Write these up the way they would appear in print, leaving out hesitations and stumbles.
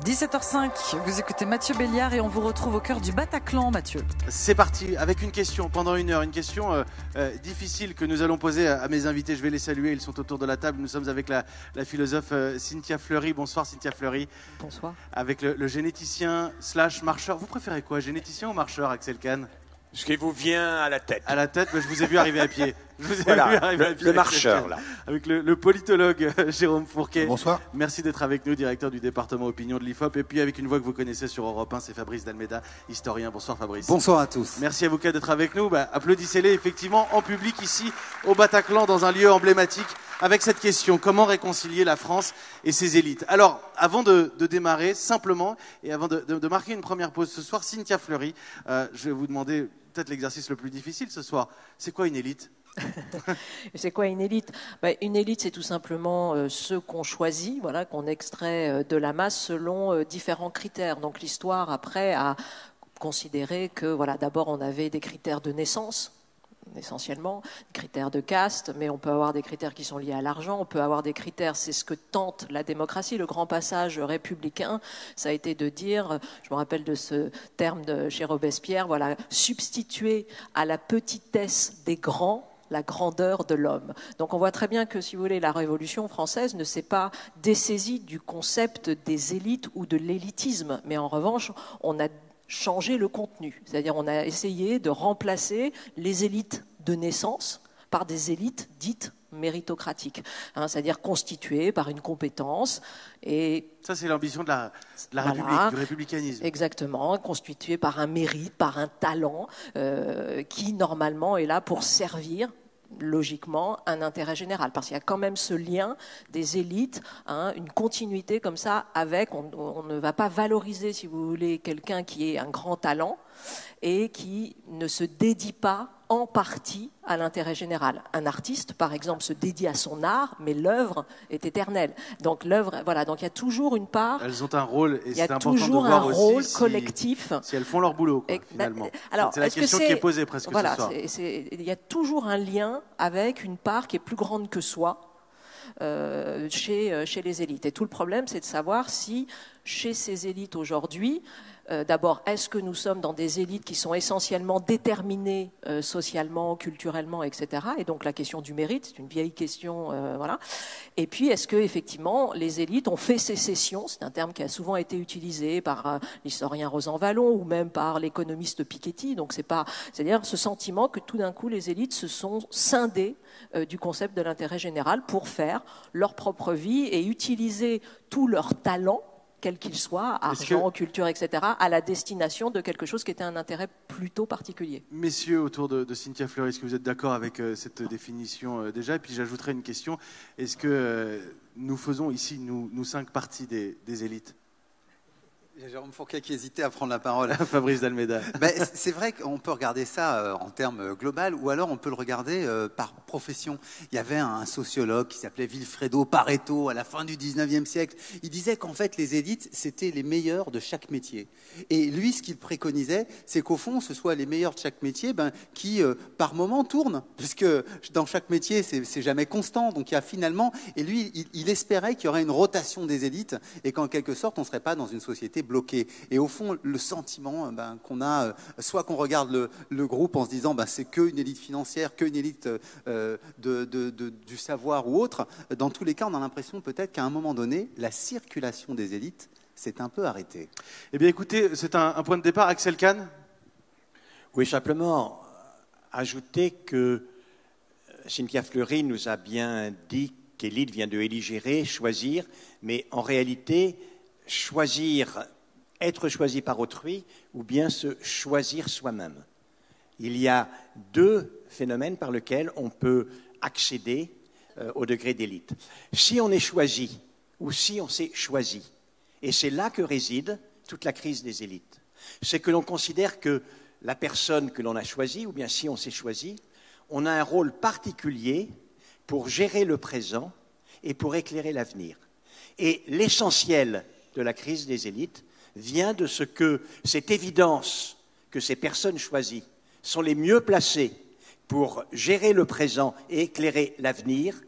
17h05, vous écoutez Mathieu Béliard et on vous retrouve au cœur du Bataclan, Mathieu. C'est parti, avec une question pendant une heure, une question difficile que nous allons poser à mes invités. Je vais les saluer, ils sont autour de la table. Nous sommes avec la philosophe Cynthia Fleury. Bonsoir Cynthia Fleury. Bonsoir. Avec le généticien / marcheur. Vous préférez quoi, généticien ou marcheur, Axel Kahn? Ce qui vous vient à la tête. À la tête, je vous ai vu arriver à pied. Je vous ai Voilà, vu arriver à pied. le marcheur, là. Avec le politologue Jérôme Fourquet. Bonsoir. Merci d'être avec nous, directeur du département opinion de l'IFOP. Et puis avec une voix que vous connaissez sur Europe 1, c'est Fabrice Dalméda, historien. Bonsoir Fabrice. Bonsoir à tous. Merci à vous quatre d'être avec nous. Applaudissez-les effectivement en public ici au Bataclan, dans un lieu emblématique, avec cette question: comment réconcilier la France et ses élites? Alors, avant de démarrer, simplement, et avant de marquer une première pause ce soir, Cynthia Fleury, je vais vous demander peut-être l'exercice le plus difficile ce soir. C'est quoi une élite? C'est quoi une élite? Une élite, c'est tout simplement ceux qu'on choisit, voilà, qu'on extrait de la masse selon différents critères. Donc l'histoire, après, a considéré que, voilà, d'abord on avait des critères de naissance, essentiellement, des critères de caste, mais on peut avoir des critères qui sont liés à l'argent, on peut avoir des critères, c'est ce que tente la démocratie. Le grand passage républicain, ça a été de dire, je me rappelle de ce terme de chez Robespierre, voilà, substituer à la petitesse des grands la grandeur de l'homme. Donc on voit très bien que, si vous voulez, la Révolution française ne s'est pas dessaisie du concept des élites ou de l'élitisme, mais en revanche, on a changé le contenu. C'est-à-dire on a essayé de remplacer les élites de naissance par des élites dites méritocratiques, c'est-à-dire constituées par une compétence. Et ça, c'est l'ambition de la voilà, République, du républicanisme. Exactement, constituée par un mérite, par un talent qui, normalement, est là pour servir logiquement un intérêt général, parce qu'il y a quand même ce lien des élites, une continuité comme ça avec, on ne va pas valoriser, si vous voulez, quelqu'un qui ait un grand talent et qui ne se dédie pas en partie à l'intérêt général. Un artiste, par exemple, se dédie à son art, mais l'œuvre est éternelle. Donc l'œuvre, voilà, donc il y a toujours une part. Elles ont un rôle, et c'est important de toujours voir un aussi rôle collectif. Si elles font leur boulot, quoi, finalement. Alors, c'est la question qui est posée presque voilà, ce soir. Il y a toujours un lien avec une part qui est plus grande que soi. Chez les élites. Et tout le problème, c'est de savoir si, chez ces élites aujourd'hui, d'abord, est-ce que nous sommes dans des élites qui sont essentiellement déterminées socialement, culturellement, etc. Et donc la question du mérite, c'est une vieille question, voilà. Et puis, est-ce que effectivement les élites ont fait sécession? C'est un terme qui a souvent été utilisé par l'historien Rosan-Vallon ou même par l'économiste Piketty. Donc c'est-à-dire ce sentiment que tout d'un coup les élites se sont scindées du concept de l'intérêt général pour faire leur propre vie et utiliser tout leur talent, quel qu'il soit, argent, culture, etc., à la destination de quelque chose qui était un intérêt plutôt particulier. Messieurs, autour de Cynthia Fleury, est-ce que vous êtes d'accord avec cette définition déjà? Et puis j'ajouterai une question. Est-ce que nous faisons ici, nous 5 parties des élites? Il y a Jérôme Fourquet qui hésitait à prendre la parole. Fabrice Dalméda. C'est vrai qu'on peut regarder ça en termes global, ou alors on peut le regarder par profession. Il y avait un sociologue qui s'appelait Vilfredo Pareto à la fin du 19e siècle. Il disait qu'en fait les élites, c'était les meilleurs de chaque métier. Et lui, ce qu'il préconisait, c'est qu'au fond, ce soit les meilleurs de chaque métier qui, par moment, tournent. Puisque dans chaque métier, c'est jamais constant. Donc il y a finalement... Et lui, il espérait qu'il y aurait une rotation des élites et qu'en quelque sorte, on ne serait pas dans une société bloqué. Et au fond, le sentiment qu'on a, soit qu'on regarde le groupe en se disant c'est qu'une élite financière, qu'une élite du savoir ou autre, dans tous les cas, on a l'impression peut-être qu'à un moment donné, la circulation des élites s'est un peu arrêtée. Eh bien écoutez, c'est un point de départ. Axel Kahn? Oui, simplement ajouter que Cynthia Fleury nous a bien dit qu'élite vient de éligérer, choisir, mais en réalité, choisir, être choisi par autrui ou bien se choisir soi-même. Il y a 2 phénomènes par lesquels on peut accéder au degré d'élite. Si on est choisi ou si on s'est choisi, et c'est là que réside toute la crise des élites, c'est que l'on considère que la personne que l'on a choisie, ou bien si on s'est choisi, on a un rôle particulier pour gérer le présent et pour éclairer l'avenir. Et l'essentiel de la crise des élites vient de ce que cette évidence que ces personnes choisies sont les mieux placées pour gérer le présent et éclairer l'avenir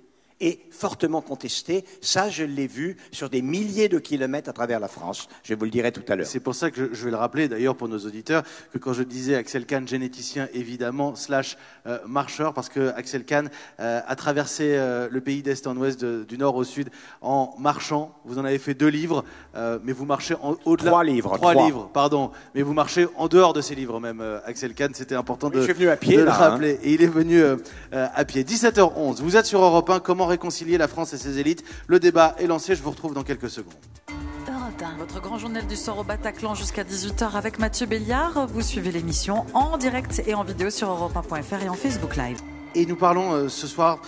est fortement contesté. Ça, je l'ai vu sur des milliers de kilomètres à travers la France. Je vous le dirai tout à l'heure. C'est pour ça que je vais le rappeler d'ailleurs pour nos auditeurs, que quand je disais Axel Kahn, généticien évidemment, / marcheur, parce que Axel Kahn a traversé le pays d'est en ouest, du nord au sud, en marchant. Vous en avez fait 2 livres, mais vous marchez au-delà. 3 livres. 3 livres, pardon. Mais vous marchez en dehors de ces livres même, Axel Kahn. C'était important je suis venu à pied, de le là, rappeler. Et il est venu à pied. 17h11, vous êtes sur Europe 1. Comment réconcilier la France et ses élites? Le débat est lancé. Je vous retrouve dans quelques secondes. Votre grand journal du soir au Bataclan jusqu'à 18h avec Mathieu Béliard. Vous suivez l'émission en direct et en vidéo sur europe1.fr et en Facebook Live. Et nous parlons ce soir,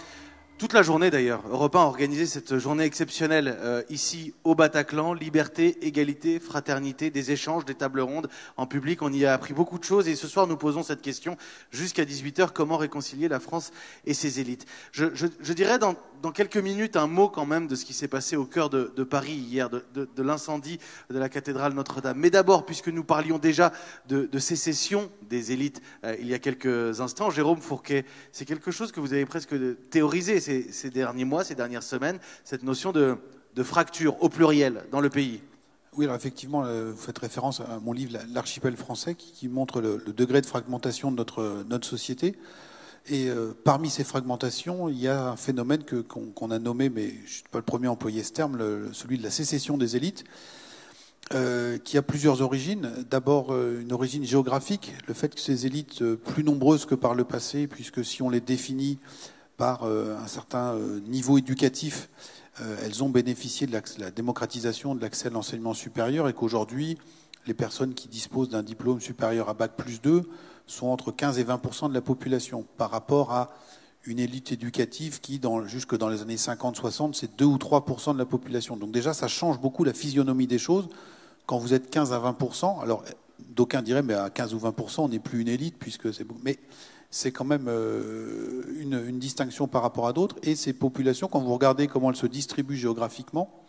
toute la journée d'ailleurs, Europe 1 a organisé cette journée exceptionnelle ici au Bataclan. Liberté, égalité, fraternité, des échanges, des tables rondes en public. On y a appris beaucoup de choses et ce soir nous posons cette question jusqu'à 18h. Comment réconcilier la France et ses élites? Je dirais dans quelques minutes un mot quand même de ce qui s'est passé au cœur de Paris hier, de l'incendie de la cathédrale Notre-Dame. Mais d'abord, puisque nous parlions déjà de sécession des élites il y a quelques instants, Jérôme Fourquet, c'est quelque chose que vous avez presque théorisé ces derniers mois, ces dernières semaines, cette notion de fracture au pluriel dans le pays. Oui, alors effectivement, vous faites référence à mon livre « L'archipel français » qui montre le degré de fragmentation de notre société. Et parmi ces fragmentations, il y a un phénomène qu'on a nommé, mais je ne suis pas le premier à employer ce terme, celui de la sécession des élites, qui a plusieurs origines. D'abord, une origine géographique, le fait que ces élites, plus nombreuses que par le passé, puisque si on les définit par un certain niveau éducatif, elles ont bénéficié de la démocratisation de l'accès à l'enseignement supérieur et qu'aujourd'hui, les personnes qui disposent d'un diplôme supérieur à Bac+2 sont entre 15 et 20% de la population par rapport à une élite éducative qui, jusque dans les années 50-60, c'est 2 ou 3% de la population. Donc déjà, ça change beaucoup la physionomie des choses. Quand vous êtes 15 à 20%, alors d'aucuns diraient, mais à 15 ou 20%, on n'est plus une élite, puisque c'est... Mais c'est quand même une distinction par rapport à d'autres. Et ces populations, quand vous regardez comment elles se distribuent géographiquement,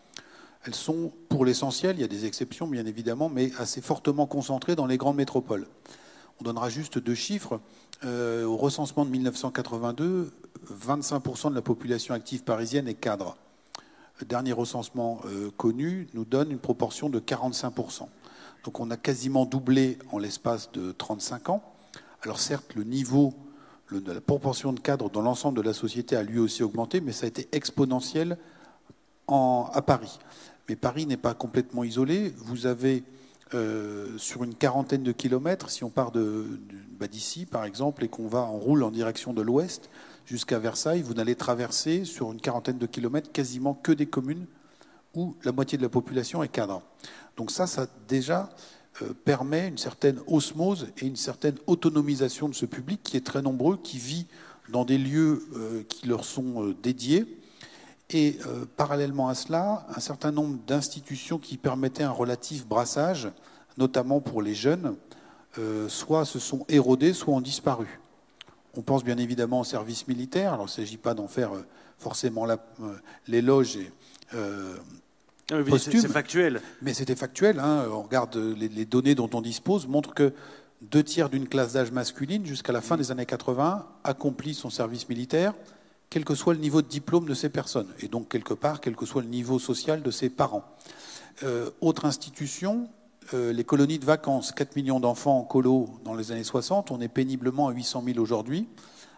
elles sont, pour l'essentiel, il y a des exceptions bien évidemment, mais assez fortement concentrées dans les grandes métropoles. On donnera juste 2 chiffres. Au recensement de 1982, 25% de la population active parisienne est cadre. Le dernier recensement connu nous donne une proportion de 45%. Donc on a quasiment doublé en l'espace de 35 ans. Alors certes, le niveau de la proportion de cadres dans l'ensemble de la société a lui aussi augmenté, mais ça a été exponentiel à Paris. Mais Paris n'est pas complètement isolé. Vous avez sur une quarantaine de kilomètres, si on part d'ici par exemple et qu'on roule en direction de l'ouest jusqu'à Versailles, vous n'allez traverser sur une quarantaine de kilomètres quasiment que des communes où la moitié de la population est cadre. Donc ça déjà permet une certaine osmose et une certaine autonomisation de ce public qui est très nombreux, qui vit dans des lieux qui leur sont dédiés. Et parallèlement à cela, un certain nombre d'institutions qui permettaient un relatif brassage, notamment pour les jeunes, soit se sont érodées, soit ont disparu. On pense bien évidemment au service militaire. Alors il ne s'agit pas d'en faire forcément l'éloge posthume. C'est factuel. Mais c'était factuel. On regarde les données dont on dispose, montrent que 2 tiers d'une classe d'âge masculine, jusqu'à la fin des années 80, accomplit son service militaire, quel que soit le niveau de diplôme de ces personnes, et donc quelque part, quel que soit le niveau social de ses parents. Autre institution, les colonies de vacances, 4 millions d'enfants en colo dans les années 60, on est péniblement à 800 000 aujourd'hui,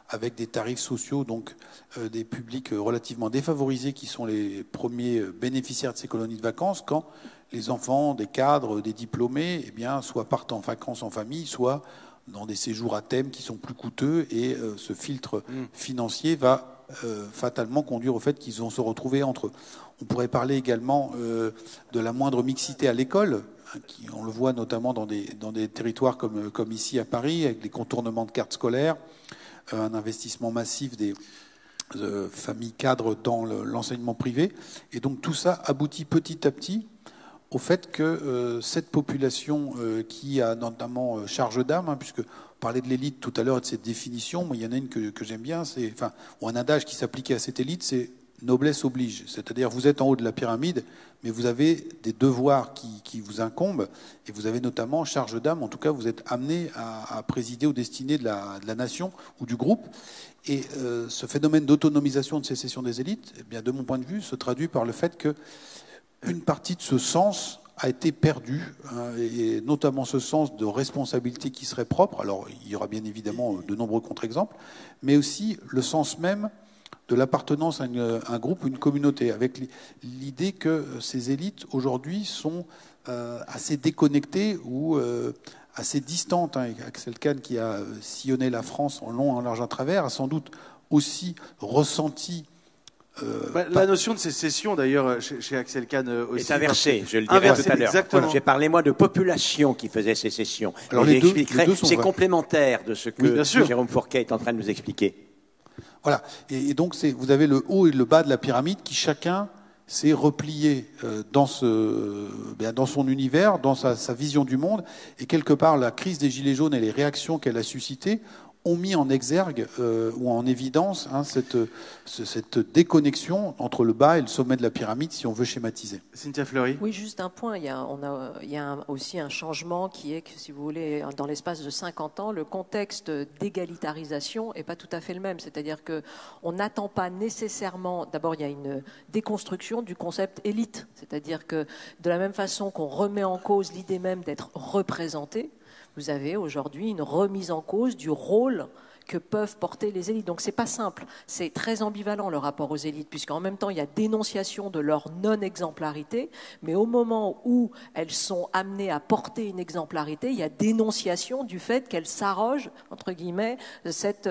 avec des tarifs sociaux, donc des publics relativement défavorisés qui sont les premiers bénéficiaires de ces colonies de vacances, quand les enfants des cadres, des diplômés, eh bien, soit partent en vacances en famille, soit dans des séjours à thème qui sont plus coûteux, et ce filtre financier va fatalement conduire au fait qu'ils vont se retrouver entre eux. On pourrait parler également de la moindre mixité à l'école, on le voit notamment dans des territoires comme ici à Paris, avec les contournements de cartes scolaires, un investissement massif des familles cadres dans l'enseignement privé. Et donc tout ça aboutit petit à petit au fait que cette population qui a notamment charge d'âme, puisque on parlait de l'élite tout à l'heure et de cette définition, moi il y en a une que j'aime bien, ou un adage qui s'appliquait à cette élite, c'est noblesse oblige. C'est-à-dire, vous êtes en haut de la pyramide, mais vous avez des devoirs qui vous incombent, et vous avez notamment charge d'âme. En tout cas, vous êtes amené à présider aux destinées de la nation ou du groupe. Et ce phénomène d'autonomisation, de sécession des élites, eh bien, de mon point de vue, se traduit par le fait que une partie de ce sens a été perdue, hein, et notamment ce sens de responsabilité qui serait propre. Alors, il y aura bien évidemment de nombreux contre-exemples, mais aussi le sens même de l'appartenance à un groupe ou une communauté, avec l'idée que ces élites, aujourd'hui, sont assez déconnectées ou assez distantes. Hein. Axel Kahn, qui a sillonné la France en long, en large, en travers, a sans doute aussi ressenti... la notion de sécession, d'ailleurs, chez Axel Kahn aussi... est inversée, je le dirai tout à l'heure. Exactement. J'ai parlé, moi, de population qui faisait sécession. Alors, et les deux sont c'est vrais. complémentaire de ce que Oui, bien sûr. Jérôme Fourquet est en train de nous expliquer. Voilà. Et donc, vous avez le haut et le bas de la pyramide qui, chacun, s'est replié dans son univers, dans sa vision du monde. Et quelque part, la crise des Gilets jaunes et les réactions qu'elle a suscitées ont mis en exergue ou en évidence, hein, cette déconnexion entre le bas et le sommet de la pyramide, si on veut schématiser. Cynthia Fleury. Oui, juste un point. Il y a aussi un changement qui est que, si vous voulez, dans l'espace de 50 ans, le contexte d'égalitarisation n'est pas tout à fait le même. C'est-à-dire qu'on n'attend pas nécessairement... D'abord, il y a une déconstruction du concept élite. C'est-à-dire que de la même façon qu'on remet en cause l'idée même d'être représenté, vous avez aujourd'hui une remise en cause du rôle que peuvent porter les élites. Donc c'est pas simple, c'est très ambivalent le rapport aux élites, puisqu'en même temps il y a dénonciation de leur non-exemplarité, mais au moment où elles sont amenées à porter une exemplarité, il y a dénonciation du fait qu'elles s'arrogent, entre guillemets, cette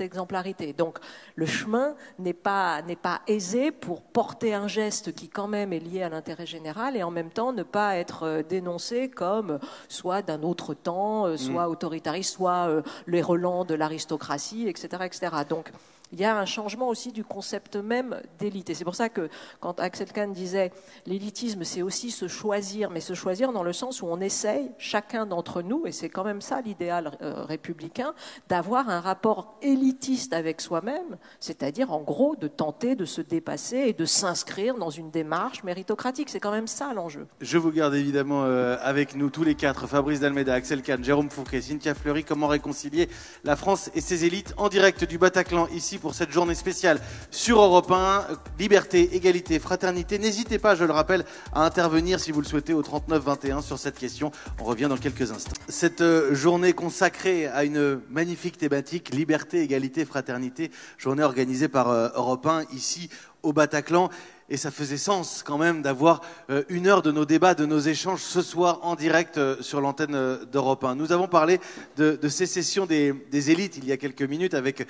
exemplarité. Donc le chemin n'est pas aisé pour porter un geste qui quand même est lié à l'intérêt général et en même temps ne pas être dénoncé comme soit d'un autre temps, soit autoritariste, soit les relents de l'aristocratie, etc., etc. Donc, il y a un changement aussi du concept même d'élite. Et c'est pour ça que, quand Axel Kahn disait l'élitisme, c'est aussi se choisir, mais se choisir dans le sens où on essaye, chacun d'entre nous, et c'est quand même ça l'idéal républicain, d'avoir un rapport élitiste avec soi-même, c'est-à-dire, en gros, de tenter de se dépasser et de s'inscrire dans une démarche méritocratique. C'est quand même ça l'enjeu. Je vous garde évidemment avec nous tous les quatre, Fabrice Dalméda, Axel Kahn, Jérôme Fourquet, Cynthia Fleury. Comment réconcilier la France et ses élites en direct du Bataclan, ici pour cette journée spéciale sur Europe 1. Liberté, égalité, fraternité. N'hésitez pas, je le rappelle, à intervenir si vous le souhaitez au 39-21 sur cette question. On revient dans quelques instants. Cette journée consacrée à une magnifique thématique, liberté, égalité, fraternité, journée organisée par Europe 1 ici au Bataclan. Et ça faisait sens quand même d'avoir une heure de nos débats, de nos échanges ce soir en direct sur l'antenne d'Europe 1. Nous avons parlé de sécession des élites il y a quelques minutes avec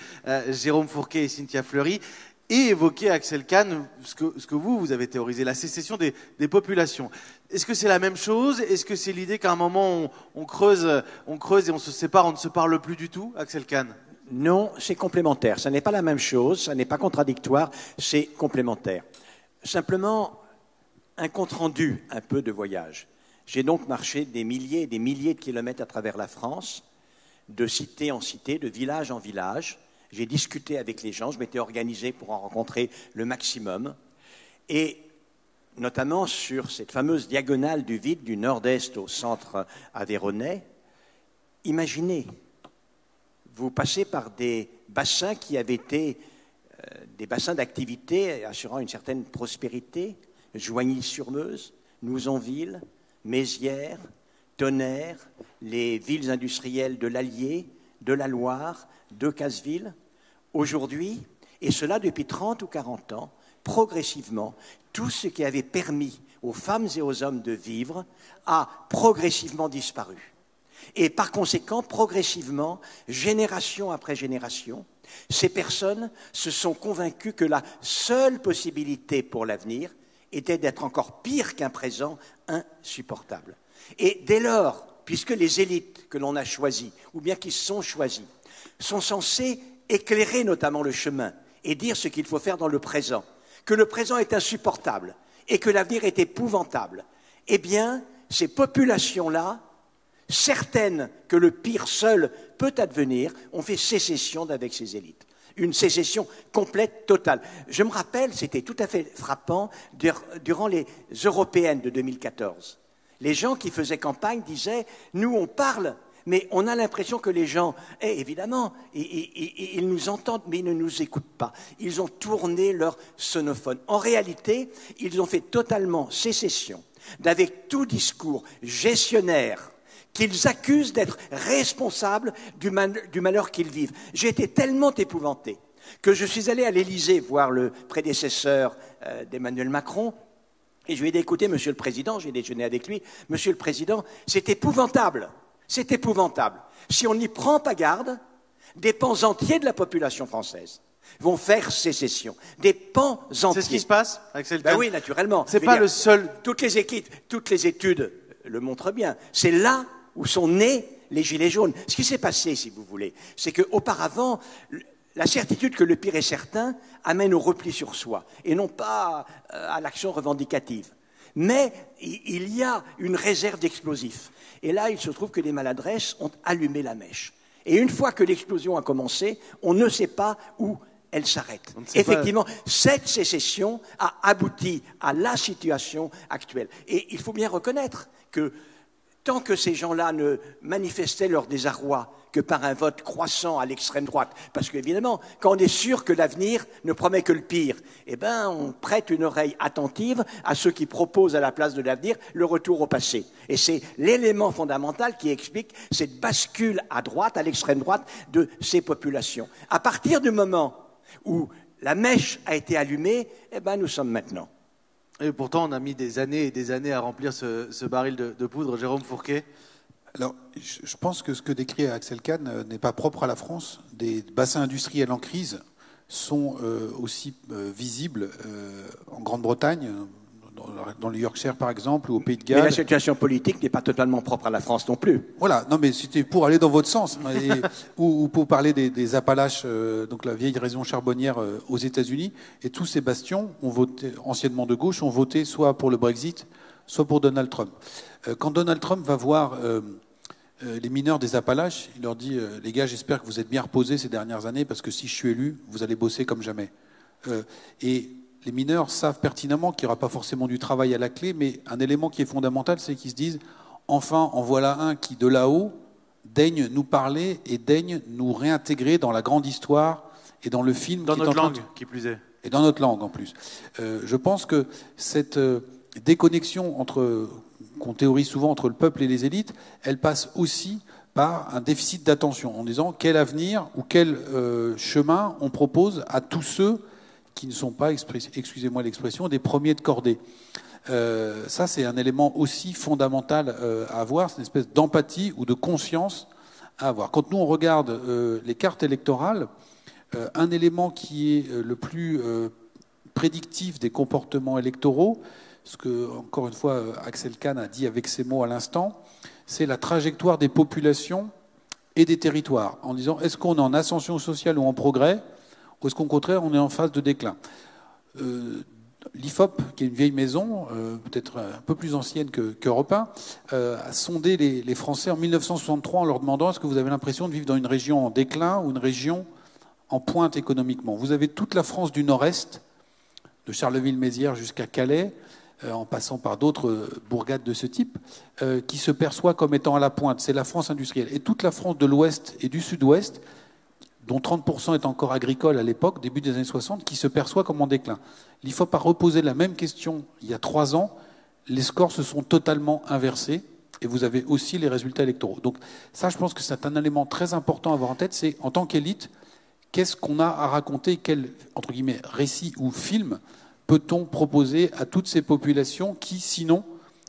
Jérôme Fourquet et Cynthia Fleury, et évoqué Axel Kahn ce que vous avez théorisé, la sécession des populations. Est-ce que c'est la même chose? Est-ce que c'est l'idée qu'à un moment on creuse et on se sépare, on ne se parle plus du tout, Axel Kahn? Non, c'est complémentaire. Ça n'est pas la même chose, ça n'est pas contradictoire, c'est complémentaire. Simplement, un compte-rendu un peu de voyage. J'ai donc marché des milliers et des milliers de kilomètres à travers la France, de cité en cité, de village en village. J'ai discuté avec les gens, je m'étais organisé pour en rencontrer le maximum. Et notamment sur cette fameuse diagonale du vide du nord-est au centre aveyronnais, imaginez, vous passez par des bassins qui avaient été des bassins d'activité assurant une certaine prospérité, Joigny-sur-Meuse, Nouzonville, Mézières, Tonnerre, les villes industrielles de l'Allier, de la Loire, de Casseville. Aujourd'hui, et cela depuis 30 ou 40 ans, progressivement, tout ce qui avait permis aux femmes et aux hommes de vivre a progressivement disparu. Et par conséquent, progressivement, génération après génération, ces personnes se sont convaincues que la seule possibilité pour l'avenir était d'être encore pire qu'un présent insupportable. Et dès lors, puisque les élites que l'on a choisies, ou bien qui sont choisies, sont censées éclairer notamment le chemin et dire ce qu'il faut faire dans le présent, que le présent est insupportable et que l'avenir est épouvantable, eh bien, ces populations-là, certaines que le pire seul peut advenir, ont fait sécession d'avec ces élites. une sécession complète, totale. Je me rappelle, c'était tout à fait frappant, durant les européennes de 2014. Les gens qui faisaient campagne disaient « Nous, on parle ». Mais on a l'impression que les gens, évidemment, ils nous entendent, mais ils ne nous écoutent pas. Ils ont tourné leur sonophone. En réalité, ils ont fait totalement sécession d'avec tout discours gestionnaire qu'ils accusent d'être responsables du malheur qu'ils vivent. J'ai été tellement épouvanté que je suis allé à l'Élysée voir le prédécesseur d'Emmanuel Macron. Et je lui ai dit, écoutez, Monsieur le Président, j'ai déjeuné avec lui, Monsieur le Président, c'est épouvantable. C'est épouvantable. Si on n'y prend pas garde, des pans entiers de la population française vont faire sécession. Des pans entiers. C'est ce qui se passe, Axel Kahn? Ben oui, naturellement. C'est pas le seul. Toutes les études le montrent bien. C'est là où sont nés les Gilets jaunes. Ce qui s'est passé, si vous voulez, c'est qu'auparavant, la certitude que le pire est certain amène au repli sur soi, et non pas à l'action revendicative. Mais il y a une réserve d'explosifs. Et là, il se trouve que les maladresses ont allumé la mèche. Et une fois que l'explosion a commencé, on ne sait pas où elle s'arrête. Effectivement, cette sécession a abouti à la situation actuelle. Et il faut bien reconnaître que tant que ces gens-là ne manifestaient leur désarroi que par un vote croissant à l'extrême droite, parce qu'évidemment, quand on est sûr que l'avenir ne promet que le pire, eh ben, on prête une oreille attentive à ceux qui proposent à la place de l'avenir le retour au passé. Et c'est l'élément fondamental qui explique cette bascule à droite, à l'extrême droite, de ces populations. À partir du moment où la mèche a été allumée, eh ben, nous sommes maintenant. Et pourtant, on a mis des années et des années à remplir ce baril de poudre. Jérôme Fourquet. Alors, je pense que ce que décrit Axel Kahn n'est pas propre à la France. Des bassins industriels en crise sont aussi visibles en Grande-Bretagne, dans le Yorkshire par exemple, ou au Pays de Galles. Mais la situation politique n'est pas totalement propre à la France non plus. Voilà, non mais c'était pour aller dans votre sens, ou pour parler des Appalaches, donc la vieille région charbonnière aux États-Unis, et tous ces bastions ont voté, anciennement de gauche, ont voté soit pour le Brexit, soit pour Donald Trump. Quand Donald Trump va voir les mineurs des Appalaches, il leur dit « Les gars, j'espère que vous êtes bien reposés ces dernières années, parce que si je suis élu, vous allez bosser comme jamais. » Et les mineurs savent pertinemment qu'il n'y aura pas forcément du travail à la clé, mais un élément qui est fondamental, c'est qu'ils se disent « Enfin, en voilà un qui, de là-haut, daigne nous parler et daigne nous réintégrer dans la grande histoire et dans le film. » Dans notre langue, qui plus est. Et dans notre langue, en plus. Je pense que cette déconnexion qu'on théorise souvent entre le peuple et les élites, elle passe aussi par un déficit d'attention, en disant quel avenir ou quel chemin on propose à tous ceux qui ne sont pas, excusez-moi l'expression, des premiers de cordée. Ça, c'est un élément aussi fondamental à avoir, c'est une espèce d'empathie ou de conscience à avoir. Quand nous, on regarde les cartes électorales, un élément qui est le plus prédictif des comportements électoraux, ce que, encore une fois, Axel Kahn a dit avec ses mots à l'instant, c'est la trajectoire des populations et des territoires, en disant est-ce qu'on est en ascension sociale ou en progrès, ou est-ce qu'au contraire on est en phase de déclin. L'IFOP, qui est une vieille maison, peut-être un peu plus ancienne qu'Europe 1, a sondé les Français en 1963 en leur demandant est-ce que vous avez l'impression de vivre dans une région en déclin ou une région en pointe économiquement. Vous avez toute la France du Nord-Est, de Charleville-Mézières jusqu'à Calais, en passant par d'autres bourgades de ce type, qui se perçoit comme étant à la pointe. C'est la France industrielle. Et toute la France de l'Ouest et du Sud-Ouest, dont 30% est encore agricole à l'époque, début des années 60, qui se perçoit comme en déclin. L'IFOP a reposé la même question il y a 3 ans. Les scores se sont totalement inversés. Et vous avez aussi les résultats électoraux. Donc ça, je pense que c'est un élément très important à avoir en tête. C'est, en tant qu'élite, qu'est-ce qu'on a à raconter, quel, entre guillemets, récit ou film peut-on proposer à toutes ces populations qui, sinon,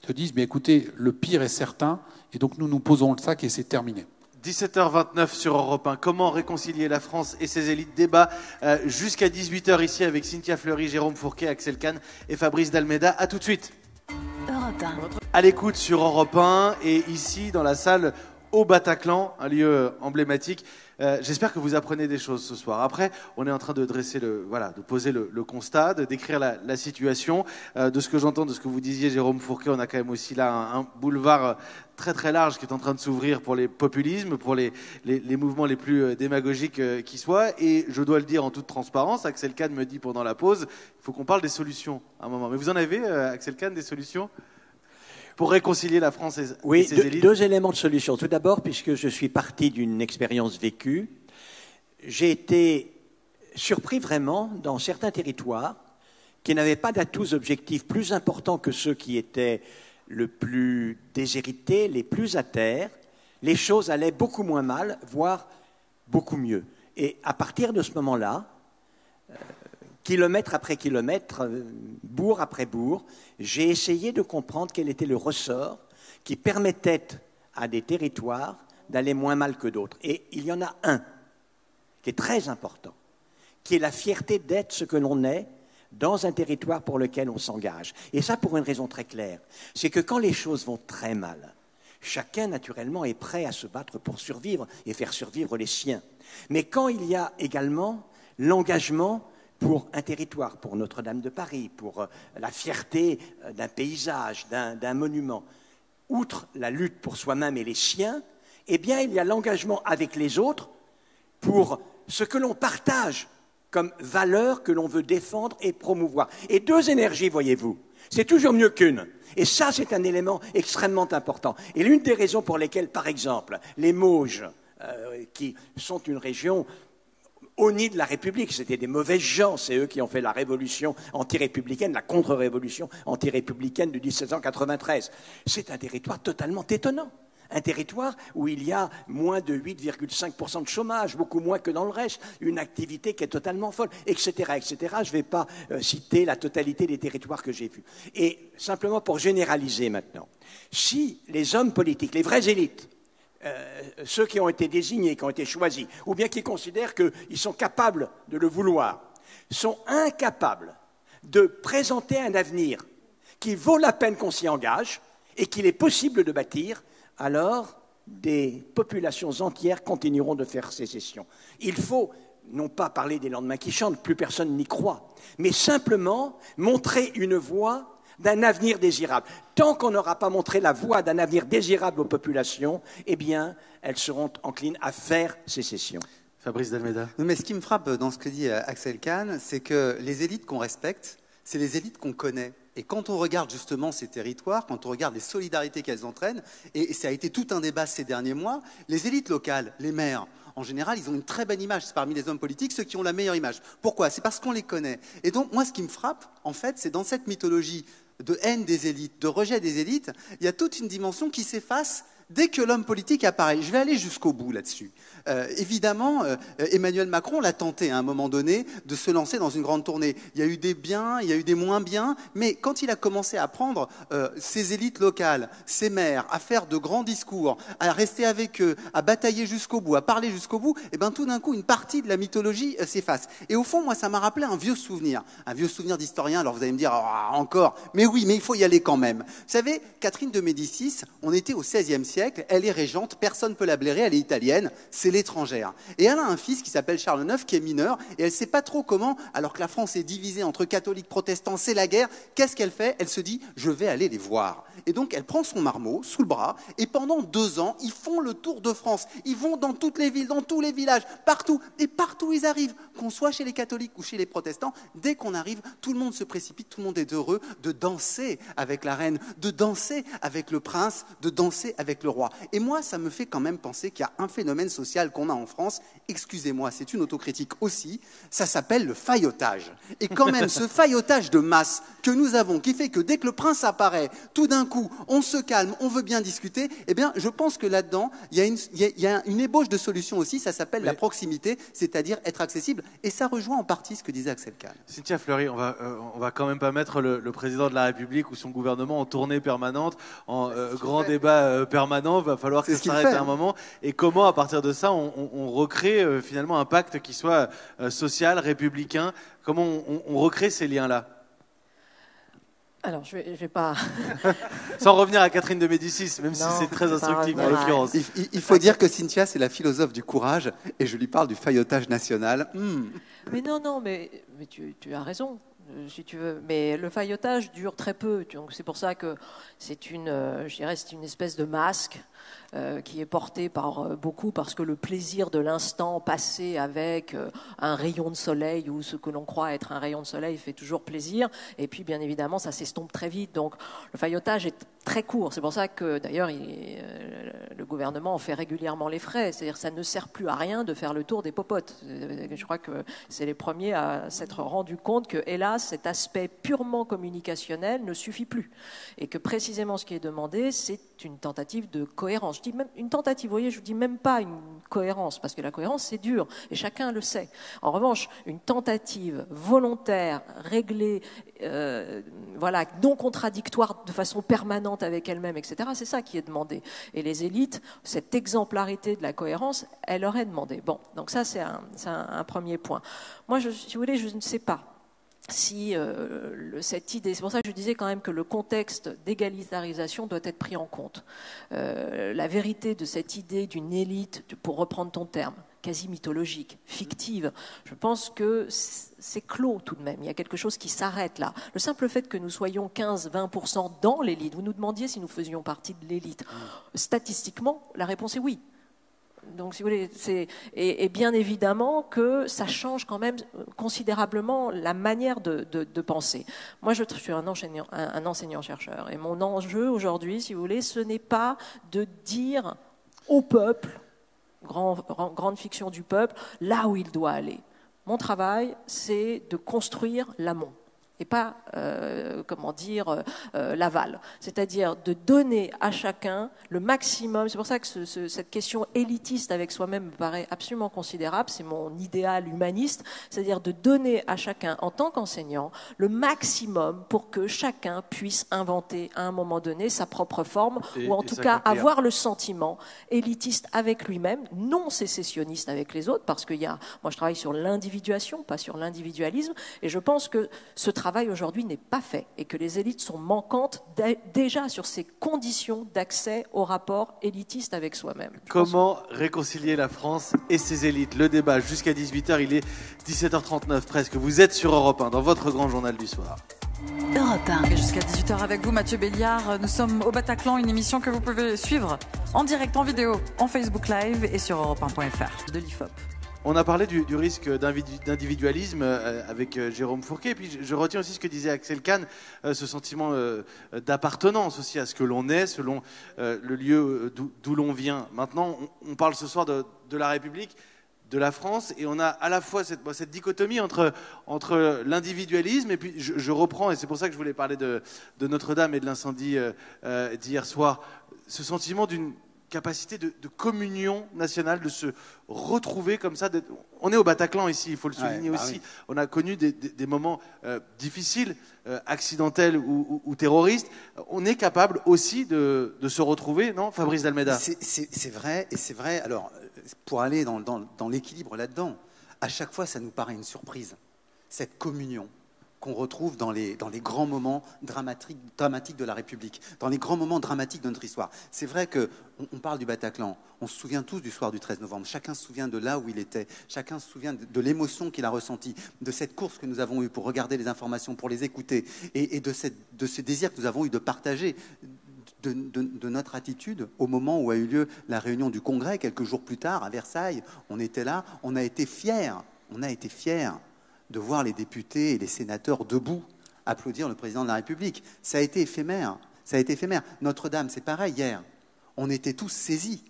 se disent, mais écoutez, le pire est certain, et donc nous posons le sac et c'est terminé. 17h29 sur Europe 1. Comment réconcilier la France et ses élites? Débat jusqu'à 18h ici avec Cynthia Fleury, Jérôme Fourquet, Axel Kahn et Fabrice Dalméda. À tout de suite. Europe 1. À l'écoute sur Europe 1 et ici dans la salle au Bataclan, un lieu emblématique. J'espère que vous apprenez des choses ce soir. Après, on est en train de dresser de poser le constat, de décrire la situation. De ce que j'entends, de ce que vous disiez, Jérôme Fourquet, on a quand même aussi là un boulevard très très large qui est en train de s'ouvrir pour les populismes, pour les mouvements les plus démagogiques qui soient. Et je dois le dire en toute transparence, Axel Kahn me dit pendant la pause, il faut qu'on parle des solutions à un moment. Mais vous en avez, Axel Kahn, des solutions pour réconcilier la France et ses élites? Deux éléments de solution. Tout d'abord, puisque je suis parti d'une expérience vécue, j'ai été surpris vraiment dans certains territoires qui n'avaient pas d'atouts objectifs plus importants que ceux qui étaient le plus déshérités, les plus à terre. Les choses allaient beaucoup moins mal, voire beaucoup mieux. Et à partir de ce moment-là, kilomètre après kilomètre, bourg après bourg, j'ai essayé de comprendre quel était le ressort qui permettait à des territoires d'aller moins mal que d'autres. Et il y en a un qui est très important, qui est la fierté d'être ce que l'on est dans un territoire pour lequel on s'engage. Et ça pour une raison très claire, c'est que quand les choses vont très mal, chacun naturellement est prêt à se battre pour survivre et faire survivre les siens. Mais quand il y a également l'engagement pour un territoire, pour Notre-Dame de Paris, pour la fierté d'un paysage, d'un monument, outre la lutte pour soi-même et les siens, eh bien, il y a l'engagement avec les autres pour ce que l'on partage comme valeur que l'on veut défendre et promouvoir. Et deux énergies, voyez-vous, c'est toujours mieux qu'une. Et ça, c'est un élément extrêmement important. Et l'une des raisons pour lesquelles, par exemple, les Mauges, qui sont une région au nid de la République, c'était des mauvais gens, c'est eux qui ont fait la révolution anti-républicaine, la contre-révolution anti-républicaine de 1793. C'est un territoire totalement étonnant. Un territoire où il y a moins de 8,5% de chômage, beaucoup moins que dans le reste, une activité qui est totalement folle, etc., etc. Je ne vais pas citer la totalité des territoires que j'ai vus. Et simplement pour généraliser maintenant, si les hommes politiques, les vraies élites, ceux qui ont été désignés, qui ont été choisis, ou bien qui considèrent qu'ils sont capables de le vouloir, sont incapables de présenter un avenir qui vaut la peine qu'on s'y engage et qu'il est possible de bâtir, alors des populations entières continueront de faire sécession. Il faut non pas parler des lendemains qui chantent, plus personne n'y croit, mais simplement montrer une voie d'un avenir désirable. Tant qu'on n'aura pas montré la voie d'un avenir désirable aux populations, eh bien, elles seront enclines à faire sécession. Fabrice Dalméda. Mais ce qui me frappe dans ce que dit Axel Kahn, c'est que les élites qu'on respecte, c'est les élites qu'on connaît. Et quand on regarde justement ces territoires, quand on regarde les solidarités qu'elles entraînent, et ça a été tout un débat ces derniers mois, les élites locales, les maires, en général, ils ont une très bonne image. C'est parmi les hommes politiques ceux qui ont la meilleure image. Pourquoi? C'est parce qu'on les connaît. Et donc, moi, ce qui me frappe, en fait, c'est dans cette mythologie de haine des élites, de rejet des élites, il y a toute une dimension qui s'efface dès que l'homme politique apparaît. Je vais aller jusqu'au bout là-dessus. Évidemment, Emmanuel Macron l'a tenté à un moment donné de se lancer dans une grande tournée. Il y a eu des biens, il y a eu des moins biens, mais quand il a commencé à prendre ses élites locales, ses maires, à faire de grands discours, à rester avec eux, à batailler jusqu'au bout, à parler jusqu'au bout, et ben tout d'un coup, une partie de la mythologie s'efface. Et au fond, moi, ça m'a rappelé un vieux souvenir d'historien. Alors vous allez me dire, oh, encore, mais oui, mais il faut y aller quand même. Vous savez, Catherine de Médicis, on était au XVIe siècle, elle est régente, personne ne peut la blairer, elle est italienne, c'est l'étrangère. Et elle a un fils qui s'appelle Charles IX, qui est mineur, et elle ne sait pas trop comment, alors que la France est divisée entre catholiques, protestants, c'est la guerre, qu'est-ce qu'elle fait? Elle se dit, je vais aller les voir. Et donc, elle prend son marmot sous le bras, et pendant 2 ans, ils font le tour de France. Ils vont dans toutes les villes, dans tous les villages, partout. Et partout où ils arrivent, qu'on soit chez les catholiques ou chez les protestants, dès qu'on arrive, tout le monde se précipite, tout le monde est heureux de danser avec la reine, de danser avec le prince, de danser avec le roi. Et moi, ça me fait quand même penser qu'il y a un phénomène social qu'on a en France, excusez-moi, c'est une autocritique aussi, ça s'appelle le faillotage. Et quand même, ce faillotage de masse que nous avons, qui fait que dès que le prince apparaît, tout d'un coup, on se calme, on veut bien discuter, eh bien, je pense que là-dedans, il y a une ébauche de solution aussi, ça s'appelle la proximité, c'est-à-dire être accessible, et ça rejoint en partie ce que disait Axel Kahn. Cynthia Fleury, on va quand même pas mettre le président de la République ou son gouvernement en tournée permanente, en grand débat permanent, va falloir que ça s'arrête à un moment. Et comment, à partir de ça, on recrée finalement un pacte qui soit social, républicain? Comment on recrée ces liens-là? Alors, je vais pas... Sans revenir à Catherine de Médicis, même si Non, c'est très c'est pas instructif en vrai. l'occurrence. Il faut dire que Cynthia, c'est la philosophe du courage, et je lui parle du faillotage national. Mais non, mais tu as raison, si tu veux. Mais le faillotage dure très peu. Donc c'est pour ça que c'est je dirais, c'est une espèce de masque qui est porté par beaucoup parce que le plaisir de l'instant passé avec un rayon de soleil ou ce que l'on croit être un rayon de soleil fait toujours plaisir. Et puis, bien évidemment, ça s'estompe très vite. Donc, le faillotage est très court. C'est pour ça que, d'ailleurs, le gouvernement en fait régulièrement les frais. C'est-à-dire que ça ne sert plus à rien de faire le tour des popotes. Je crois que c'est les premiers à s'être rendus compte que, hélas, cet aspect purement communicationnel ne suffit plus. Et que précisément ce qui est demandé, c'est une tentative de cohérence. Je dis même une tentative, vous voyez, je ne dis même pas une cohérence, parce que la cohérence, c'est dur, et chacun le sait. En revanche, une tentative volontaire, réglée, voilà, non contradictoire de façon permanente avec elle-même, etc., c'est ça qui est demandé. Et les élites, cette exemplarité de la cohérence, elle leur est demandée. Bon, donc ça, c'est un premier point. Moi, si vous voulez, je ne sais pas si cette idée, c'est pour ça que je disais quand même que le contexte d'égalitarisation doit être pris en compte. La vérité de cette idée d'une élite, pour reprendre ton terme, quasi mythologique, fictive, je pense que c'est clos tout de même. Il y a quelque chose qui s'arrête là. Le simple fait que nous soyons 15-20% dans l'élite, vous nous demandiez si nous faisions partie de l'élite. Statistiquement, la réponse est oui. Donc, si vous voulez, et bien évidemment que ça change quand même considérablement la manière de penser. Moi, je suis un enseignant-chercheur, et mon enjeu aujourd'hui, si vous voulez, ce n'est pas de dire au peuple, grande fiction du peuple, là où il doit aller. Mon travail, c'est de construire l'amont. Et pas, l'aval. C'est-à-dire de donner à chacun le maximum. C'est pour ça que cette question élitiste avec soi-même me paraît absolument considérable. C'est mon idéal humaniste. C'est-à-dire de donner à chacun, en tant qu'enseignant, le maximum pour que chacun puisse inventer à un moment donné sa propre forme, ou en tout cas avoir le sentiment élitiste avec lui-même, non sécessionniste avec les autres, parce moi je travaille sur l'individuation, pas sur l'individualisme, et je pense que ce travail aujourd'hui n'est pas fait et que les élites sont manquantes déjà sur ces conditions d'accès au rapport élitiste avec soi-même. Comment réconcilier la France et ses élites? Le débat jusqu'à 18h, il est 17h39 presque. Vous êtes sur Europe 1 dans votre grand journal du soir. Europe 1. Et jusqu'à 18h avec vous, Mathieu Béliard. Nous sommes au Bataclan, une émission que vous pouvez suivre en direct, en vidéo, en Facebook Live et sur europe1.fr de l'IFOP. On a parlé du risque d'individualisme avec Jérôme Fourquet, et puis je retiens aussi ce que disait Axel Kahn, ce sentiment d'appartenance aussi à ce que l'on est, selon le lieu d'où l'on vient. Maintenant, on parle ce soir de la République, de la France, et on a à la fois cette dichotomie entre l'individualisme, et puis je reprends, et c'est pour ça que je voulais parler de Notre-Dame et de l'incendie d'hier soir, ce sentiment d'une capacité de communion nationale, de se retrouver comme ça. On est au Bataclan ici, il faut le souligner aussi. Oui. On a connu des moments difficiles, accidentels ou terroristes. On est capable aussi de se retrouver, non, Fabrice D'Almeida? C'est vrai, et c'est vrai. Alors, pour aller dans l'équilibre là-dedans, à chaque fois, ça nous paraît une surprise, cette communion qu'on retrouve dans les grands moments dramatiques de la République, dans les grands moments dramatiques de notre histoire. C'est vrai qu'on parle du Bataclan, on se souvient tous du soir du 13 novembre, chacun se souvient de là où il était, chacun se souvient de l'émotion qu'il a ressentie, de cette course que nous avons eue pour regarder les informations, pour les écouter, et de ce désir que nous avons eu de partager de notre attitude au moment où a eu lieu la réunion du Congrès, quelques jours plus tard, à Versailles. On était là, on a été fiers de voir les députés et les sénateurs debout applaudir le président de la République. Ça a été éphémère. Notre-Dame, c'est pareil hier. On était tous saisis.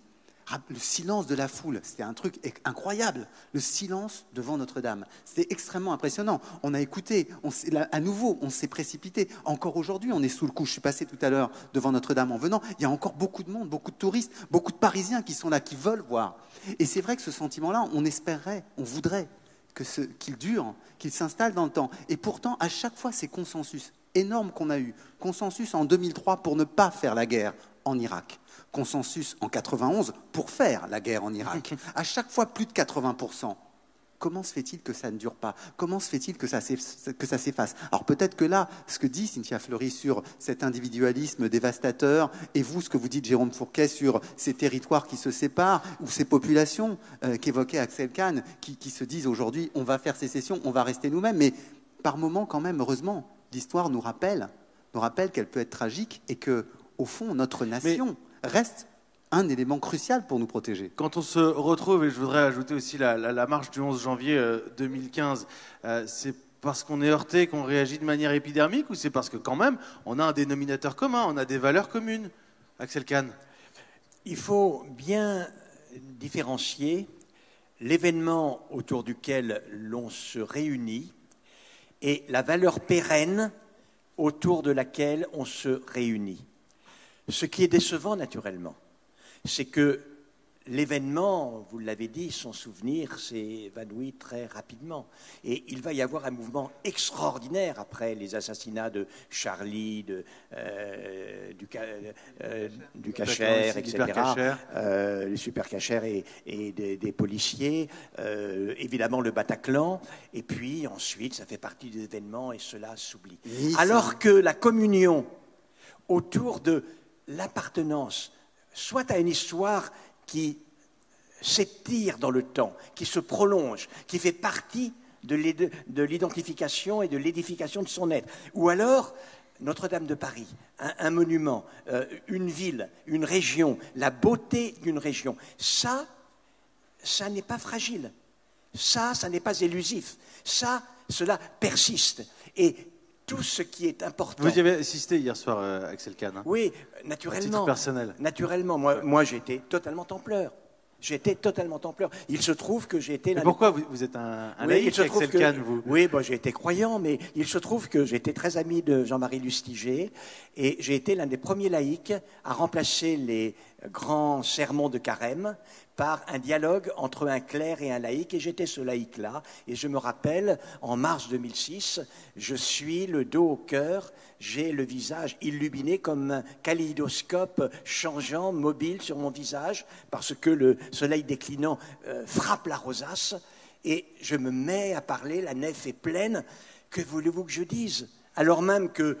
Le silence de la foule, c'était un truc incroyable. Le silence devant Notre-Dame, c'était extrêmement impressionnant. On a écouté, à nouveau, on s'est précipité. Encore aujourd'hui, on est sous le coup. Je suis passé tout à l'heure devant Notre-Dame en venant. Il y a encore beaucoup de monde, beaucoup de touristes, beaucoup de Parisiens qui sont là, qui veulent voir. Et c'est vrai que ce sentiment-là, on espérerait, on voudrait qu'il dure, qu'il s'installe dans le temps. Et pourtant, à chaque fois, ces consensus énormes qu'on a eu, consensus en 2003 pour ne pas faire la guerre en Irak, consensus en 91 pour faire la guerre en Irak, à chaque fois plus de 80%. comment se fait-il que ça ne dure pas? Comment se fait-il que ça s'efface? Alors peut-être que là, ce que dit Cynthia Fleury sur cet individualisme dévastateur, et vous, ce que vous dites, Jérôme Fourquet, sur ces territoires qui se séparent, ou ces populations qu'évoquait Axel Kahn, qui se disent aujourd'hui, on va faire sécession, on va rester nous-mêmes, mais par moments quand même, heureusement, l'histoire nous rappelle qu'elle peut être tragique et que, au fond, notre nation reste un élément crucial pour nous protéger. Quand on se retrouve, et je voudrais ajouter aussi la marche du 11 janvier 2015, c'est parce qu'on est heurté qu'on réagit de manière épidermique, ou c'est parce que quand même on a un dénominateur commun, on a des valeurs communes? Axel Kahn. Il faut bien différencier l'événement autour duquel l'on se réunit et la valeur pérenne autour de laquelle on se réunit. Ce qui est décevant naturellement, c'est que l'événement, vous l'avez dit, son souvenir s'est évanoui très rapidement. Et il va y avoir un mouvement extraordinaire après les assassinats de Charlie, du Cacher, etc., les super cachers et des policiers, évidemment le Bataclan, et puis ensuite ça fait partie des événements et cela s'oublie. Alors que la communion autour de l'appartenance, soit à une histoire qui s'étire dans le temps, qui se prolonge, qui fait partie de l'identification et de l'édification de son être. Ou alors, Notre-Dame de Paris, un monument, une ville, une région, la beauté d'une région. Ça n'est pas fragile. Ça n'est pas élusif. Cela persiste. Et tout ce qui est important. Vous y avez assisté hier soir, Axel Kahn, hein? Oui, naturellement. À titre personnel. Naturellement. Moi j'étais totalement templeur. Il se trouve que j'ai été... Pourquoi vous êtes un laïc, Axel Kahn, vous? Oui, j'ai été croyant, mais il se trouve que j'étais très ami de Jean-Marie Lustiger et j'ai été l'un des premiers laïcs à remplacer les grands sermons de Carême par un dialogue entre un clerc et un laïc, et j'étais ce laïc-là. Et je me rappelle, en mars 2006, je suis le dos au cœur, j'ai le visage illuminé comme un kaléidoscope changeant, mobile sur mon visage, parce que le soleil déclinant frappe la rosace, et je me mets à parler, la nef est pleine. Que voulez-vous que je dise? Alors même que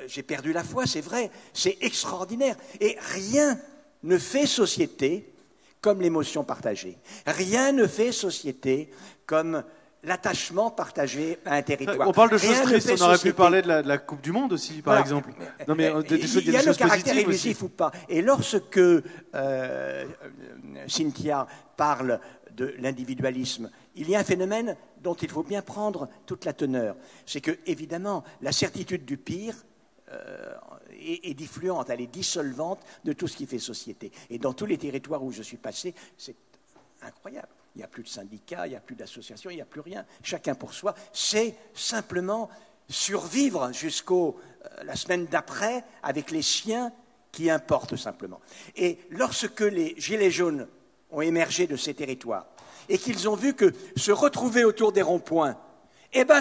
j'ai perdu la foi, c'est vrai, c'est extraordinaire. Et rien ne fait société comme l'émotion partagée. Rien ne fait société comme l'attachement partagé à un territoire. On parle de choses tristes, on aurait pu parler de la Coupe du Monde aussi, par exemple. Non, mais il y a le caractère élusif ou pas. Et lorsque Cynthia parle de l'individualisme, il y a un phénomène dont il faut bien prendre toute la teneur. C'est que, évidemment, la certitude du pire est diffluente, elle est dissolvante de tout ce qui fait société. Et dans tous les territoires où je suis passé, c'est incroyable. Il n'y a plus de syndicats, il n'y a plus d'associations, il n'y a plus rien. Chacun pour soi. C'est simplement survivre jusqu'à la semaine d'après avec les siens qui importent simplement. Et lorsque les gilets jaunes ont émergé de ces territoires et qu'ils ont vu que se retrouver autour des ronds-points,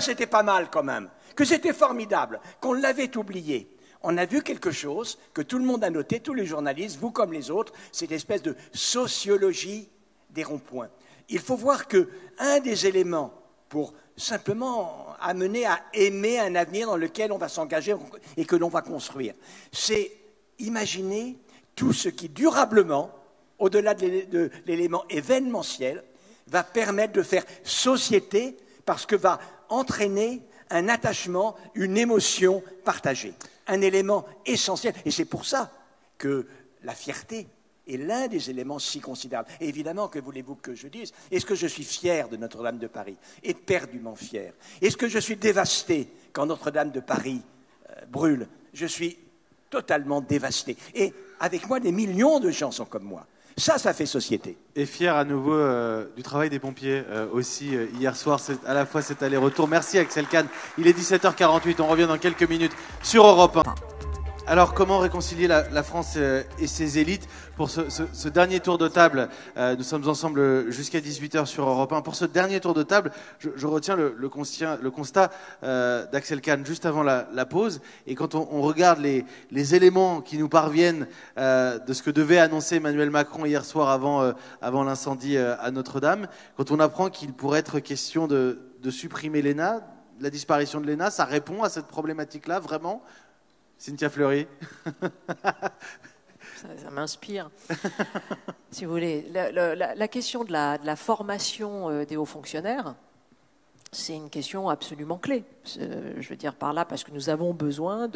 c'était pas mal quand même, que c'était formidable, qu'on l'avait oublié. On a vu quelque chose que tout le monde a noté, tous les journalistes, vous comme les autres, cette espèce de sociologie des ronds-points. Il faut voir qu'un des éléments pour simplement amener à aimer un avenir dans lequel on va s'engager et que l'on va construire, c'est imaginer tout ce qui durablement, au-delà de l'élément événementiel, va permettre de faire société parce que va entraîner un attachement, une émotion partagée, un élément essentiel. Et c'est pour ça que la fierté est l'un des éléments si considérables. Et évidemment, que voulez-vous que je dise? Est-ce que je suis fier de Notre-Dame de Paris? Éperdument fier. Est-ce que je suis dévasté quand Notre-Dame de Paris brûle? Je suis totalement dévasté. Et avec moi, des millions de gens sont comme moi. Ça fait société. Et fier à nouveau du travail des pompiers aussi hier soir, à la fois cet aller-retour. Merci Axel Kahn. Il est 17h48, on revient dans quelques minutes sur Europe 1. Alors, comment réconcilier la France et ses élites? Pour ce dernier tour de table, nous sommes ensemble jusqu'à 18h sur Europe 1. Pour ce dernier tour de table, je retiens le constat d'Axel Kahn juste avant la pause. Et quand on regarde les éléments qui nous parviennent de ce que devait annoncer Emmanuel Macron hier soir avant l'incendie à Notre-Dame, quand on apprend qu'il pourrait être question de supprimer l'ENA, la disparition de l'ENA, ça répond à cette problématique-là, vraiment? Cynthia Fleury. Ça m'inspire. Si vous voulez, la question de la formation des hauts fonctionnaires, c'est une question absolument clé. Je veux dire par là, parce que nous avons besoin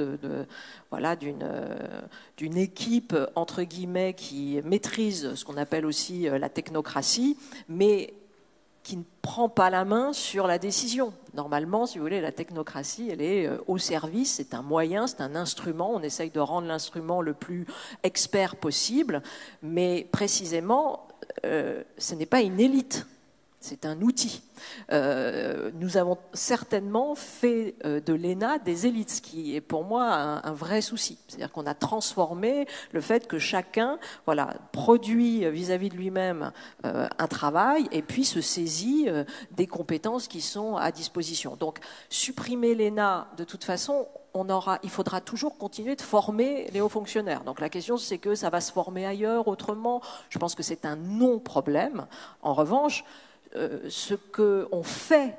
d'une équipe, entre guillemets, qui maîtrise ce qu'on appelle aussi la technocratie, mais qui ne prend pas la main sur la décision. Normalement, si vous voulez, la technocratie, elle est au service, c'est un moyen, c'est un instrument, on essaye de rendre l'instrument le plus expert possible, mais précisément, ce n'est pas une élite, c'est un outil. Nous avons certainement fait de l'ENA des élites, ce qui est pour moi un vrai souci. C'est-à-dire qu'on a transformé le fait que chacun produit vis-à-vis de lui-même un travail et puis se saisit des compétences qui sont à disposition. Donc supprimer l'ENA, de toute façon, il faudra toujours continuer de former les hauts fonctionnaires. Donc la question, c'est que ça va se former ailleurs, autrement. Je pense que c'est un non-problème. En revanche, ce qu'on fait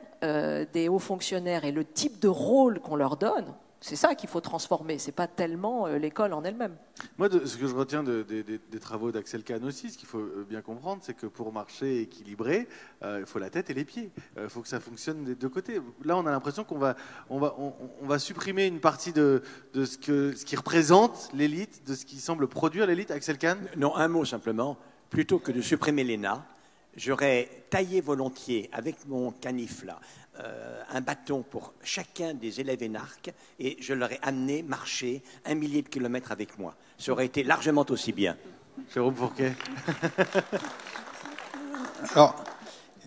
des hauts fonctionnaires et le type de rôle qu'on leur donne, c'est ça qu'il faut transformer, c'est pas tellement l'école en elle-même. Moi, ce que je retiens des travaux d'Axel Kahn aussi, ce qu'il faut bien comprendre, c'est que pour marcher équilibré, il faut la tête et les pieds. Il faut que ça fonctionne des deux côtés. Là, on a l'impression qu'on va supprimer une partie de ce qui représente l'élite, de ce qui semble produire l'élite. Axel Kahn? Non, un mot simplement. Plutôt que de supprimer l'ENA, j'aurais taillé volontiers, avec mon canif là, un bâton pour chacun des élèves énarques et je leur ai amené marcher 1 millier de kilomètres avec moi. Ça aurait été largement aussi bien. Jérôme Fourquet. Alors,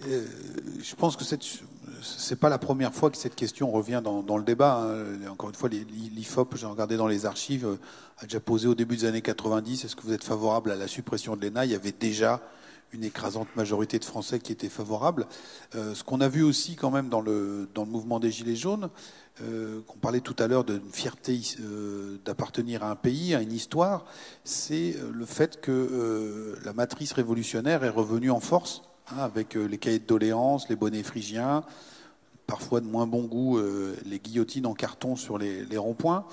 je pense que c'est pas la première fois que cette question revient dans le débat. Hein. Encore une fois, l'IFOP, j'ai regardé dans les archives, a déjà posé au début des années 90, est-ce que vous êtes favorable à la suppression de l'ENA? Il y avait déjà une écrasante majorité de Français qui étaient favorables. Ce qu'on a vu aussi quand même dans le mouvement des Gilets jaunes, qu'on parlait tout à l'heure d'une fierté d'appartenir à un pays, à une histoire, c'est le fait que la matrice révolutionnaire est revenue en force, hein, avec les cahiers de doléances, les bonnets phrygiens, parfois de moins bon goût, les guillotines en carton sur les ronds-points.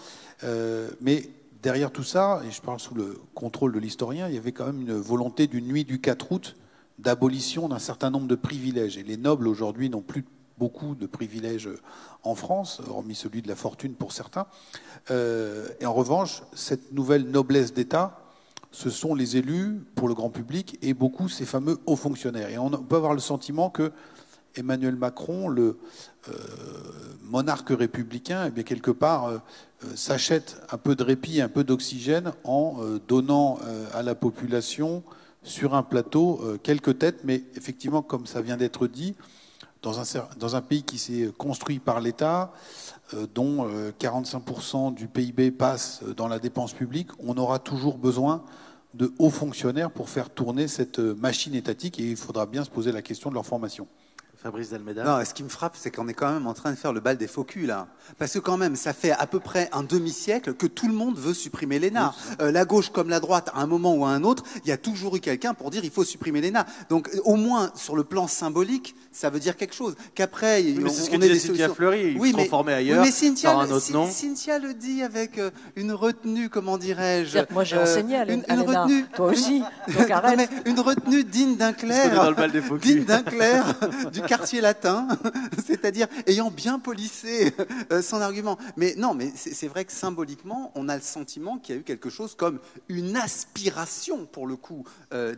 Mais derrière tout ça, et je parle sous le contrôle de l'historien, il y avait quand même une volonté d'une nuit du 4 août d'abolition d'un certain nombre de privilèges. Et les nobles, aujourd'hui, n'ont plus beaucoup de privilèges en France, hormis celui de la fortune pour certains. Et en revanche, cette nouvelle noblesse d'État, ce sont les élus pour le grand public et beaucoup ces fameux hauts fonctionnaires. Et on peut avoir le sentiment que Emmanuel Macron, le monarque républicain, eh bien, quelque part, s'achète un peu de répit, un peu d'oxygène en donnant à la population sur un plateau quelques têtes, mais effectivement, comme ça vient d'être dit, dans un pays qui s'est construit par l'État, dont 45% du PIB passe dans la dépense publique, on aura toujours besoin de hauts fonctionnaires pour faire tourner cette machine étatique et il faudra bien se poser la question de leur formation. Fabrice Dalméda. Non, ce qui me frappe, c'est qu'on est quand même en train de faire le bal des faux culs, là. Parce que quand même, ça fait à peu près un demi-siècle que tout le monde veut supprimer l'ENA. La gauche comme la droite, à un moment ou à un autre, il y a toujours eu quelqu'un pour dire il faut supprimer l'ENA. Donc, au moins, sur le plan symbolique, ça veut dire quelque chose. Qu'après, oui, mais c'est ce que disait Cynthia Fleury, il faut transformer ailleurs, mais Cynthia, par un autre nom. Cynthia le dit avec une retenue, comment dirais-je. Moi, j'ai enseigné à l'ENA. Retenue. Toi aussi, donc arrête. Non, mais une retenue digne d'un clerc. Dans le bal des faux culs. Digne d'un clerc du quartier latin. C'est-à-dire ayant bien polissé son argument. Mais non, mais c'est vrai que symboliquement, on a le sentiment qu'il y a eu quelque chose comme une aspiration, pour le coup,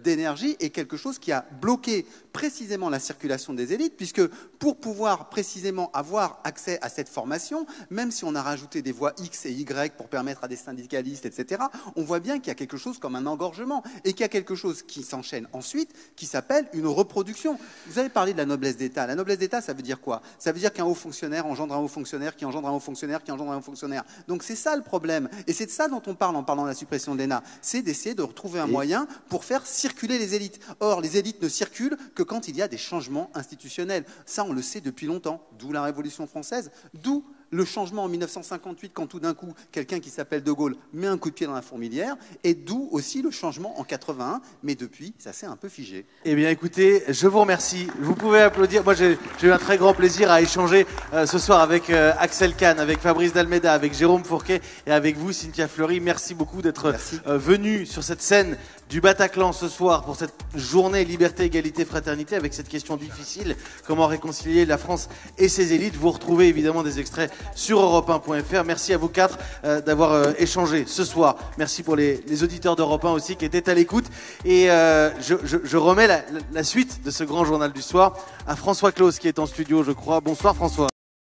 d'énergie et quelque chose qui a bloqué précisément la circulation des élites, puisque pour pouvoir précisément avoir accès à cette formation, même si on a rajouté des voies X et Y pour permettre à des syndicalistes, etc., on voit bien qu'il y a quelque chose comme un engorgement et qu'il y a quelque chose qui s'enchaîne ensuite qui s'appelle une reproduction. Vous avez parlé de la noblesse d'État. La noblesse d'État, ça veut dire quoi? Ça veut dire qu'un haut fonctionnaire engendre un haut fonctionnaire, qui engendre un haut fonctionnaire, qui engendre un haut fonctionnaire. Donc c'est ça le problème. Et c'est de ça dont on parle en parlant de la suppression de l'ENA. C'est d'essayer de retrouver un moyen pour faire circuler les élites. Or, les élites ne circulent que quand il y a des changements institutionnels. Ça, on le sait depuis longtemps. D'où la Révolution française, d'où le changement en 1958, quand tout d'un coup, quelqu'un qui s'appelle De Gaulle met un coup de pied dans la fourmilière, et d'où aussi le changement en 81, mais depuis, ça s'est un peu figé. Eh bien, écoutez, je vous remercie. Vous pouvez applaudir. Moi, j'ai eu un très grand plaisir à échanger ce soir avec Axel Kahn, avec Fabrice Dalméda, avec Jérôme Fourquet et avec vous, Cynthia Fleury. Merci beaucoup d'être venu sur cette scène du Bataclan ce soir pour cette journée liberté, égalité, fraternité, avec cette question difficile, comment réconcilier la France et ses élites. Vous retrouvez évidemment des extraits sur europe1.fr. Merci à vous quatre d'avoir échangé ce soir. Merci pour les auditeurs d'Europe 1 aussi qui étaient à l'écoute. Et je remets la suite de ce grand journal du soir à François Claus qui est en studio, je crois. Bonsoir François.